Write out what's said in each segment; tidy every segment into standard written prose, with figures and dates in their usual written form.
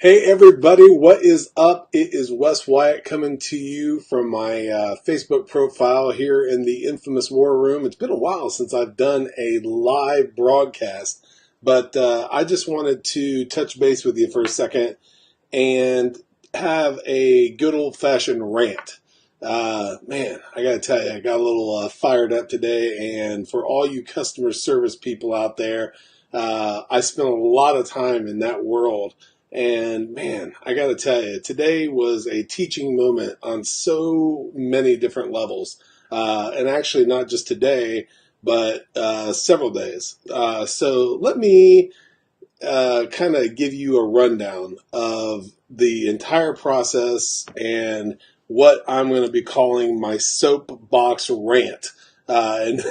Hey everybody, what is up? It is Wes Wyatt coming to you from my Facebook profile here in the infamous War Room. It's been a while since I've done a live broadcast, but I just wanted to touch base with you for a second and have a good old-fashioned rant. Man, I gotta tell you, I got a little fired up today, and for all you customer service people out there, I spent a lot of time in that world. And man, I got to tell you, today was a teaching moment on so many different levels. And actually, not just today, but several days. So let me kind of give you a rundown of the entire process and what I'm going to be calling my soapbox rant. And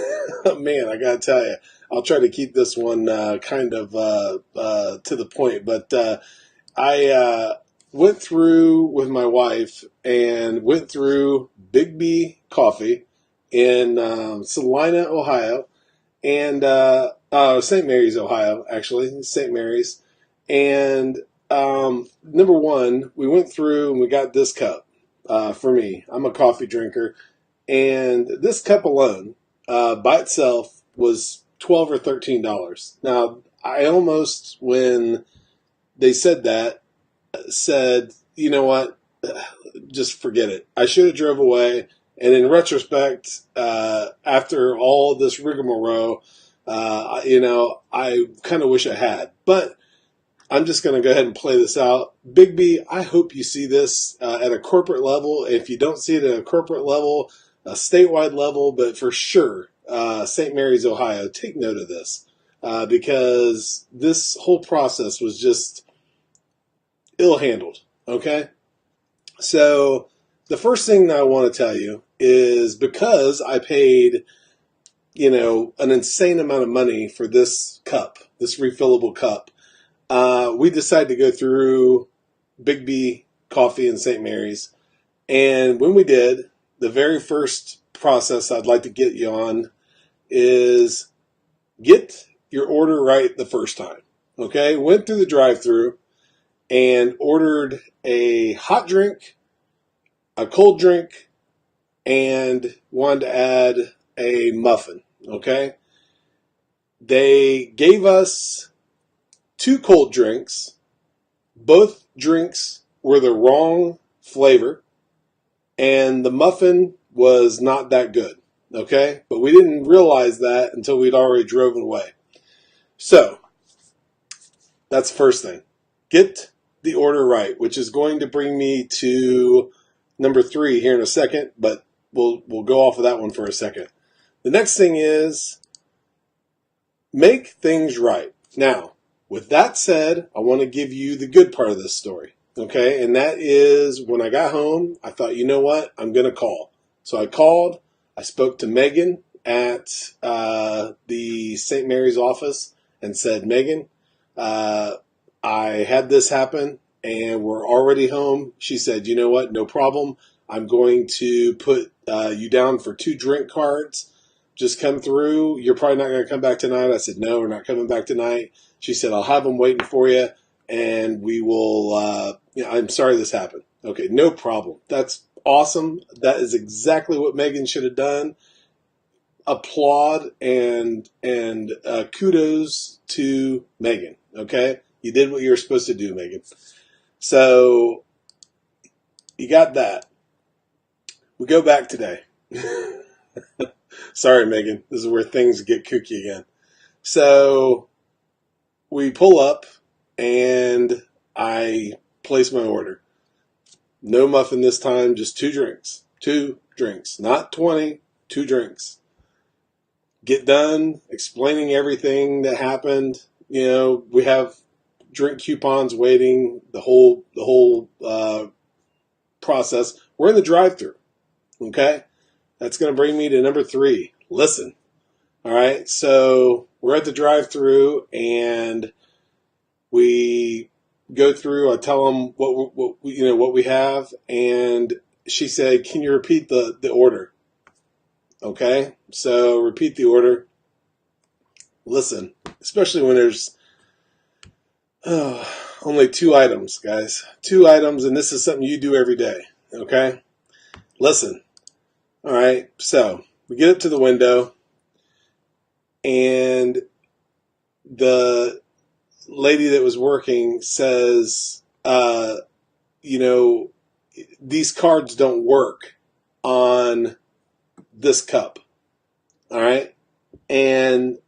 man, I got to tell you, I'll try to keep this one kind of to the point, but I went through with my wife and went through Biggby Coffee in Salina, Ohio, and St. Mary's, Ohio, actually, St. Mary's. And number one, we went through and we got this cup for me. I'm a coffee drinker, and this cup alone, by itself, was $12 or $13. Now, I almost, when they said that, said, you know what, just forget it. I should have drove away. And in retrospect, after all this rigmarole, I kind of wish I had. But I'm just going to go ahead and play this out. Biggby, I hope you see this at a corporate level. If you don't see it at a corporate level, a statewide level, but for sure, St. Mary's, Ohio, take note of this because this whole process was just ill-handled, okay? So the first thing that I want to tell you is because I paid, an insane amount of money for this cup, this refillable cup, we decided to go through Biggby Coffee in St. Mary's. And when we did, the very first process I'd like to get you on is get your order right the first time, okay? Went through the drive-thru and ordered a hot drink, a cold drink, and wanted to add a muffin, okay? They gave us 2 cold drinks. Both drinks were the wrong flavor, and the muffin was not that good, okay? But we didn't realize that until we'd already driven away. So, that's the first thing. Get the order right, which is going to bring me to number 3 here in a second, but we'll go off of that one for a second. The next thing is make things right. Now, with that said, I want to give you the good part of this story, okay? And that is when I got home, I thought, you know what? I'm going to call. So I called. I spoke to Megan at the St. Mary's office and said, Megan, I had this happen and we're already home. She said, you know what? No problem. I'm going to put you down for 2 drink cards. Just come through. You're probably not going to come back tonight. I said, no, we're not coming back tonight. She said, I'll have them waiting for you and we will, I'm sorry this happened. Okay, no problem. That's awesome. That is exactly what Megan should have done. Applaud and kudos to Megan, okay? You did what you were supposed to do, Megan. So you got that. We go back today. Sorry, Megan. This is where things get kooky again. So we pull up and I place my order. No muffin this time, just 2 drinks. 2 drinks. Not 20, 2 drinks. Get done explaining everything that happened. We have drink coupons waiting, the whole process. We're in the drive-thru, okay? That's going to bring me to number 3. Listen, all right? So we're at the drive-thru and we go through. I tell them what we have, and she said, "Can you repeat the order?" Okay, so repeat the order. Listen, especially when there's only 2 items, guys. 2 items, and this is something you do every day. Okay? Listen. All right. So we get up to the window, and the lady that was working says, these cards don't work on this cup. All right. And,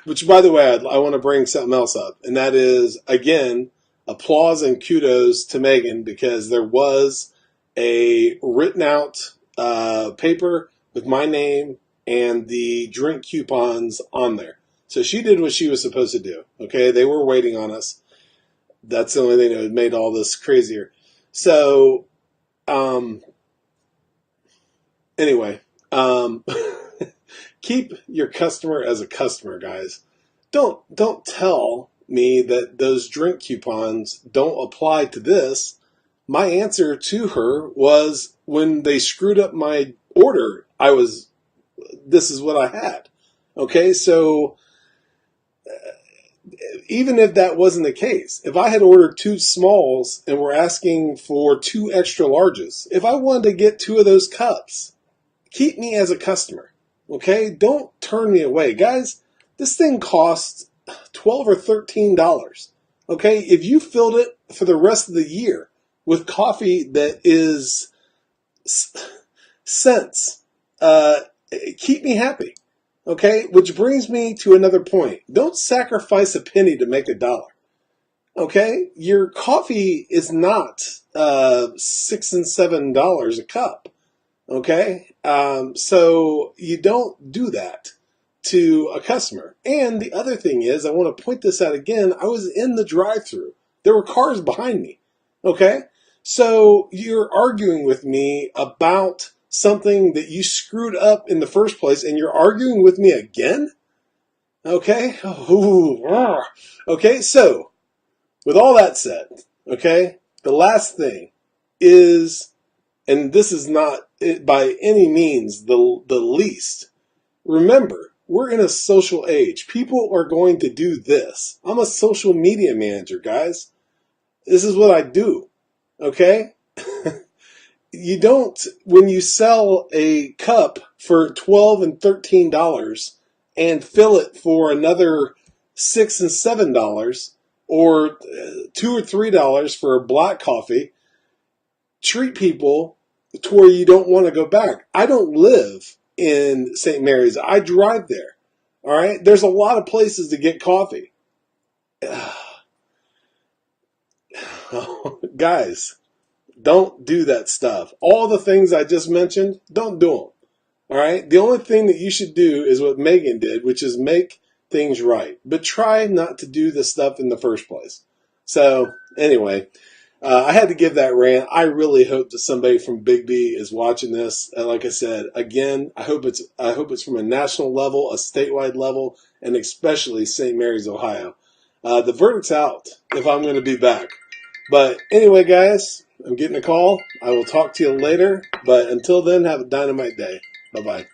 which, by the way, I want to bring something else up. And that is, again, applause and kudos to Megan, because there was a written out paper with my name and the drink coupons on there. So she did what she was supposed to do. Okay. They were waiting on us. That's the only thing that made all this crazier. So, anyway, keep your customer as a customer, guys. Don't tell me that those drink coupons don't apply to this. My answer to her was, when they screwed up my order, this is what I had. Okay, so even if that wasn't the case, if I had ordered 2 smalls and were asking for 2 extra larges, if I wanted to get 2 of those cups, keep me as a customer. Okay? Don't turn me away. Guys, this thing costs $12 or $13. Okay? If you filled it for the rest of the year with coffee that is cents, keep me happy. Okay? Which brings me to another point. Don't sacrifice a penny to make a dollar. Okay? Your coffee is not $6 and $7 a cup. Okay? So you don't do that to a customer. And the other thing is, I want to point this out again, I was in the drive-thru. There were cars behind me. Okay? So you're arguing with me about something that you screwed up in the first place, and you're arguing with me again? Okay? Ooh. Okay, so with all that said, okay, the last thing is, and this is not by any means the least, remember, we're in a social age. People are going to do this. I'm a social media manager, guys. This is what I do. Okay? You don't, when you sell a cup for $12 and $13 and fill it for another $6 and $7, or $2 or $3 for a black coffee, treat people to where you don't want to go back. I don't live in St. Mary's. I drive there. All right? There's a lot of places to get coffee. Guys, don't do that stuff. All the things I just mentioned, don't do them. All right? The only thing that you should do is what Megan did, which is make things right. But try not to do this stuff in the first place. So, anyway, I had to give that rant. I really hope that somebody from Biggby is watching this. And like I said, again, I hope it's from a national level, a statewide level, and especially St. Mary's, Ohio. The verdict's out if I'm going to be back. But anyway, guys, I'm getting a call. I will talk to you later. But until then, have a dynamite day. Bye-bye.